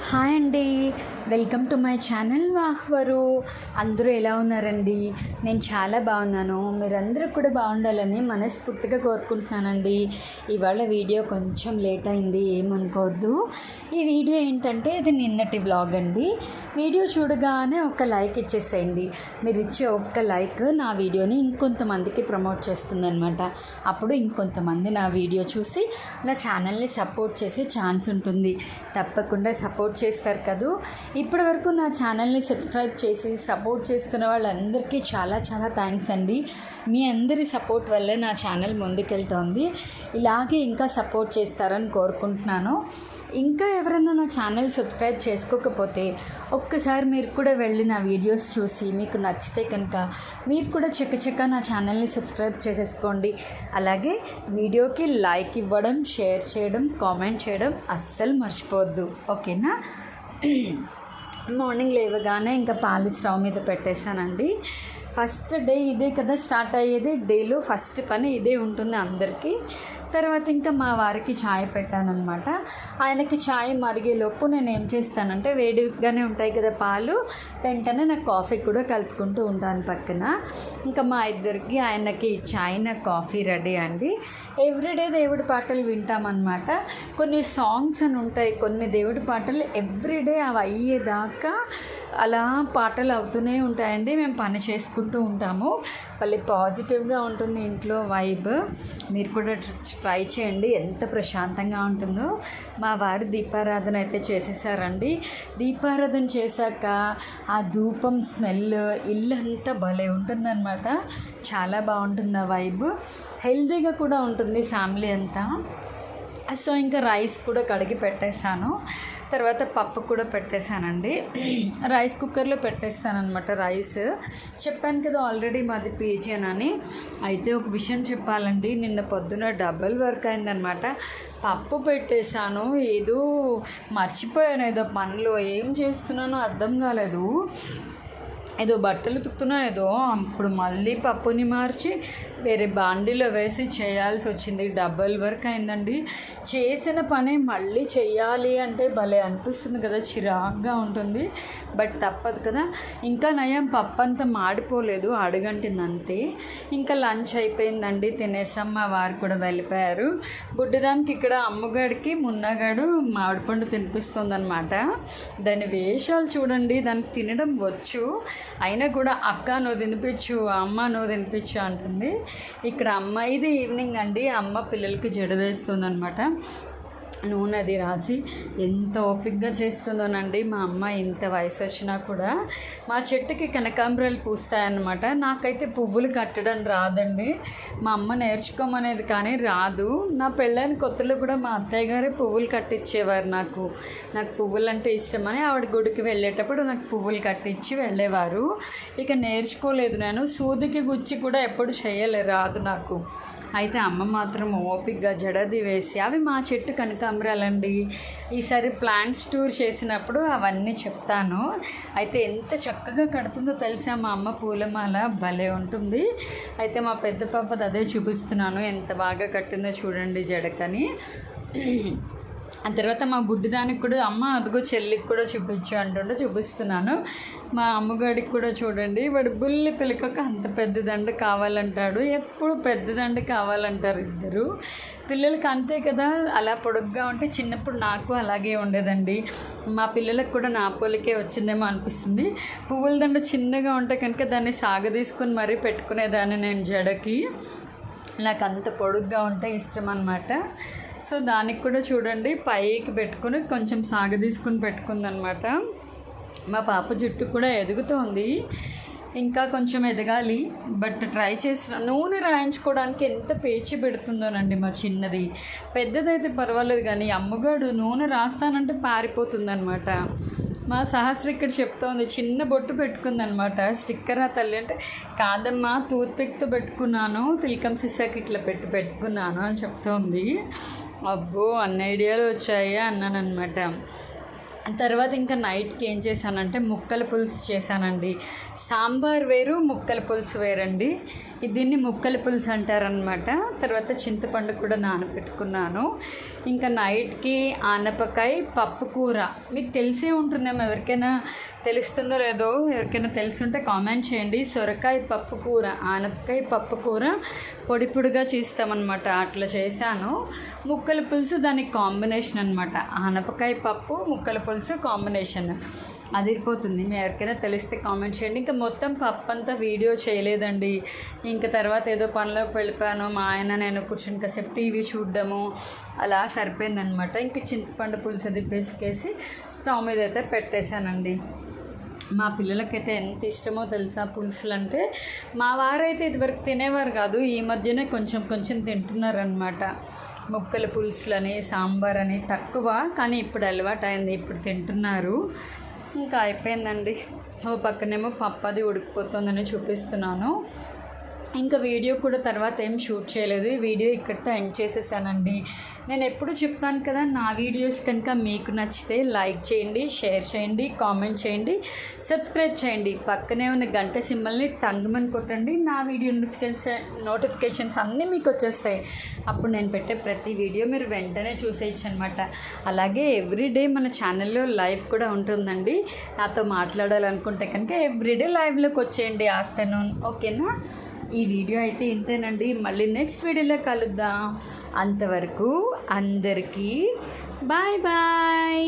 Hi అండి, welcome to my channel వాహ్వరు. అందరూ ఎలా ఉన్నారండి? నేను చాలా బాగున్నాను. మీరందరూ కూడా బాగుండాలని మనస్ఫూర్తిగా కోరుకుంటున్నానండి. ఇవాళ వీడియో కొంచెం లేట్ అయింది, ఏమనుకోవద్దు. ఈ వీడియో ఏంటంటే ఇది నిన్నటి వ్లాగ్ అండి. వీడియో చూడగానే ఒక లైక్ ఇచ్చేసేయండి. మీరు ఇచ్చే ఒక్క లైక్ నా వీడియోని ఇంకొంతమందికి ప్రమోట్ చేస్తుంది అనమాట. అప్పుడు ఇంకొంతమంది నా వీడియో చూసి నా ఛానల్ని సపోర్ట్ చేసే ఛాన్స్ ఉంటుంది. తప్పకుండా సపోర్ట్ చేస్తారు కదూ. ఇప్పటి వరకు నా ఛానల్ని సబ్స్క్రైబ్ చేసి సపోర్ట్ చేస్తున్న వాళ్ళందరికీ చాలా చాలా థ్యాంక్స్ అండి. మీ అందరి సపోర్ట్ వల్లే నా ఛానల్ ముందుకెళ్తోంది. ఇలాగే ఇంకా సపోర్ట్ చేస్తారని కోరుకుంటున్నాను. ఇంకా ఎవరైనా నా ఛానల్ సబ్స్క్రైబ్ చేసుకోకపోతే ఒక్కసారి మీరు కూడా వెళ్ళి నా వీడియోస్ చూసి మీకు నచ్చితే కనుక మీరు కూడా చక్కచక్క నా ఛానల్ని సబ్స్క్రైబ్ చేసేసుకోండి. అలాగే వీడియోకి లైక్ ఇవ్వడం, షేర్ చేయడం, కామెంట్ చేయడం అస్సలు మర్చిపోవద్దు, ఓకేనా? మార్నింగ్ లేవగానే ఇంకా పాలు స్టవ్ మీద పెట్టేశానండి. ఫస్ట్ డే ఇదే కదా స్టార్ట్ అయ్యేది. డేలో ఫస్ట్ పని ఇదే ఉంటుంది అందరికీ. తర్వాత ఇంకా మా వారికి ఛాయ్ పెట్టానన్నమాట. ఆయనకి ఛాయ్ మరిగేలోపు నేను ఏం చేస్తానంటే, వేడిగానే ఉంటాయి కదా పాలు, వెంటనే నాకు కాఫీ కూడా కలుపుకుంటూ ఉంటాను పక్కన. ఇంకా మా ఇద్దరికి, ఆయనకి ఛాయ్, నాకు కాఫీ రెడీ అండి. ఎవ్రీడే దేవుడి పాటలు వింటామన్నమాట. కొన్ని సాంగ్స్ అని ఉంటాయి, కొన్ని దేవుడి పాటలు ఎవ్రీడే అవి అయ్యేదాకా అలా పాటలు అవుతూనే ఉంటాయండి. మేము పని చేసుకుంటూ ఉంటాము. మళ్ళీ పాజిటివ్గా ఉంటుంది ఇంట్లో వైబ్. మీరు కూడా ట్రై చేయండి, ఎంత ప్రశాంతంగా ఉంటుందో. మా వారు దీపారాధన అయితే చేసేసారండి. దీపారాధన చేశాక ఆ ధూపం స్మెల్ ఇల్లంతా భలే ఉంటుందన్నమాట. చాలా బాగుంటుంది ఆ వైబ్. హెల్తీగా కూడా ఉంటుంది ఫ్యామిలీ అంతా. సో ఇంకా రైస్ కూడా కడిగి పెట్టేశాను. తర్వాత పప్పు కూడా పెట్టేశానండి. రైస్ కుక్కర్లో పెట్టేస్తానమాట. రైస్ చెప్పాను కదా ఆల్రెడీ మాది పీజీ అని. అయితే ఒక విషయం చెప్పాలండి, నిన్న పొద్దున డబల్ వర్క్ అయిందనమాట. పప్పు పెట్టేశాను, ఏదో మర్చిపోయాను, ఏదో పనిలో ఏం చేస్తున్నానో అర్థం కాలేదు. ఏదో బట్టలు ఉతుకుతున్నాను, ఏదో అప్పుడు మళ్ళీ పప్పుని మార్చి వేరే బాండీలో వేసి చేయాల్సి వచ్చింది. డబల్ వర్క్ అయిందండి. చేసిన పని మళ్ళీ చేయాలి అంటే భలే అనిపిస్తుంది కదా, చిరాగ్గా ఉంటుంది. బట్ తప్పదు కదా. ఇంకా నయం పప్పు అంతా మాడిపోలేదు, అడుగంటింది అంతే. ఇంకా లంచ్ అయిపోయిందండి, తినేసాం. మా వారు కూడా వెళ్ళిపోయారు. బుడ్డదానికి ఇక్కడ అమ్మగాడికి మున్నగాడు మామిడిపండు తినిపిస్తుందన్నమాట. దాని వేషాలు చూడండి, దానికి తినడం వచ్చు, అయినా కూడా అక్క నువ్వు తినిపించు, అమ్మ నువ్వు తినిపించు అంటుంది. ఇక్కడ అమ్మ, ఇది ఈవినింగ్ అండి, అమ్మ పిల్లలకి జడ వేస్తుందనమాట. నూనె అది రాసి ఎంత ఓపికగా చేస్తుందోనండి మా అమ్మ. ఇంత వయసు వచ్చినా కూడా మా చెట్టుకి కనకాంబరాలు పూస్తాయన్నమాట. నాకైతే పువ్వులు కట్టడం రాదండి. మా అమ్మ నేర్చుకోమనేది కానీ రాదు. నా పెళ్ళైన కొత్తలో కూడా మా అత్తయ్య గారే పువ్వులు కట్టించేవారు. నాకు పువ్వులు అంటే ఇష్టమని ఆవిడ గుడికి వెళ్ళేటప్పుడు నాకు పువ్వులు కట్టించి వెళ్ళేవారు. ఇక నేర్చుకోలేదు నేను. సూదికి గుచ్చి కూడా ఎప్పుడు రాదు నాకు. అయితే అమ్మ మాత్రం ఓపికగా జడది వేసి, అవి మా చెట్టు కనకాంబరాలండి. ఈసారి ప్లాంట్స్ టూర్ చేసినప్పుడు అవన్నీ చెప్తాను. అయితే ఎంత చక్కగా కడుతుందో తెలుసా మా అమ్మ పూలమాల, భలే ఉంటుంది. అయితే మా పెద్ద పాపది అదే చూపిస్తున్నాను, ఎంత బాగా కట్టిందో చూడండి జడకని. ఆ తర్వాత మా బుడ్డిదానికి కూడా, అమ్మ అదిగో చెల్లికి కూడా చూపించు అంటుంటే చూపిస్తున్నాను. మా అమ్మగాడికి కూడా చూడండి, వాడు బుల్లి పిల్లకక అంత పెద్ద దండ కావాలంటాడు. ఎప్పుడు పెద్ద దండ కావాలంటారు ఇద్దరు పిల్లలకి, అంతే కదా. అలా పొడుగ్గా ఉంటే చిన్నప్పుడు నాకు అలాగే ఉండేదండి. మా పిల్లలకు కూడా నా పోలికే వచ్చిందేమో అనిపిస్తుంది. పువ్వుల దండ చిన్నగా ఉంటే కనుక దాన్ని సాగదీసుకొని మరీ పెట్టుకునేదాన్ని నేను జడకి. నాకు అంత పొడుగ్గా ఉంటే ఇష్టం అన్నమాట. సో దానికి కూడా చూడండి పైకి పెట్టుకుని కొంచెం సాగదీసుకుని పెట్టుకుందనమాట. మా పాప జుట్టు కూడా ఎదుగుతోంది, ఇంకా కొంచెం ఎదగాలి. బట్ ట్రై చేసిన. నూనె రాయించుకోవడానికి ఎంత పేచి పెడుతుందోనండి మా చిన్నది. పెద్దదైతే పర్వాలేదు కానీ అమ్మగాడు నూనె రాస్తానంటే పారిపోతుందనమాట. మా సహస్ర ఇక్కడ చెప్తోంది, చిన్న బొట్టు పెట్టుకుందనమాట. స్టిక్కర్ ఆ తల్లి అంటే, కాదమ్మా టూత్పిక్తో పెట్టుకున్నాను, తిలకం సిస్సాకి ఇట్లా పెట్టుకున్నాను అని చెప్తోంది. అబ్బో అన్ని ఐడియాలు వచ్చాయి అన్నాను అనమాట. తర్వాత ఇంకా నైట్కి ఏం చేశానంటే ముక్కల పులుసు చేశానండి. సాంబార్ వేరు, ముక్కల పులుసు వేరండి. దీన్ని ముక్కల పులుసు అంటారనమాట. తర్వాత చింతపండు కూడా నానబెట్టుకున్నాను. ఇంకా నైట్కి ఆనపకాయ పప్పు కూర. మీకు తెలిసే ఉంటుందేమో, ఎవరికైనా తెలుస్తుందో లేదో, ఎవరికైనా తెలుసుంటే కామెంట్ చేయండి. సొరకాయ పప్పు కూర, ఆనపకాయ పప్పు కూర పొడి పొడిగా చేస్తామన్నమాట. అట్లా చేశాను. ముక్కల పులుసు దానికి కాంబినేషన్ అనమాట. ఆనపకాయ పప్పు, ముక్కల పులుసు కాంబినేషన్ అదిరిపోతుంది. మీ ఎవరికైనా తెలిస్తే కామెంట్ చేయండి. ఇంకా మొత్తం పప్పు అంతా వీడియో చేయలేదండి. ఇంకా తర్వాత ఏదో పనిలోకి వెళ్ళిపోయాను. మా ఆయన నేను కూర్చొని కాసేపు టీవీ చూడడము అలా సరిపోయిందనమాట. ఇంకా చింతపండు పులుసు అది పిసికేసి స్టవ్ మీద అయితే పెట్టేశానండి. మా పిల్లలకైతే ఎంత ఇష్టమో తెలుసా పులుసులు అంటే. మా వారైతే ఇదివరకు తినేవారు కాదు, ఈ మధ్యనే కొంచెం కొంచెం తింటున్నారనమాట. ముక్కల పులుసులని, సాంబార్ అని తక్కువ, కానీ ఇప్పుడు అలవాటు అయింది, ఇప్పుడు తింటున్నారు. ఇంకా అయిపోయిందండి. ఓ పక్కనేమో పప్పు అది ఉడికిపోతుందని చూపిస్తున్నాను. ఇంకా వీడియో కూడా తర్వాత ఏం షూట్ చేయలేదు. ఈ వీడియో ఇక్కడితో ఎండ్ చేసేసానండి. నేను ఎప్పుడు చెప్తాను కదా, నా వీడియోస్ కనుక మీకు నచ్చితే లైక్ చేయండి, షేర్ చేయండి, కామెంట్ చేయండి, సబ్స్క్రైబ్ చేయండి. పక్కనే ఉన్న గంట సింబల్ని టంగుమని కొట్టండి. నా వీడియో నోటిఫికేషన్స్ అన్నీ మీకు వచ్చేస్తాయి. అప్పుడు నేను పెట్టే ప్రతి వీడియో మీరు వెంటనే చూసేయచ్చు అనమాట. అలాగే ఎవ్రీడే మన ఛానల్లో లైవ్ కూడా ఉంటుందండి. నాతో మాట్లాడాలనుకుంటే కనుక ఎవ్రీడే లైవ్లోకి వచ్చేయండి ఆఫ్టర్నూన్. ఓకేనా? ఈ వీడియో అయితే ఇంతేనండి. మళ్ళీ నెక్స్ట్ వీడియోలో కలుద్దాం. అంతవరకు అందరికీ బాయ్ బాయ్.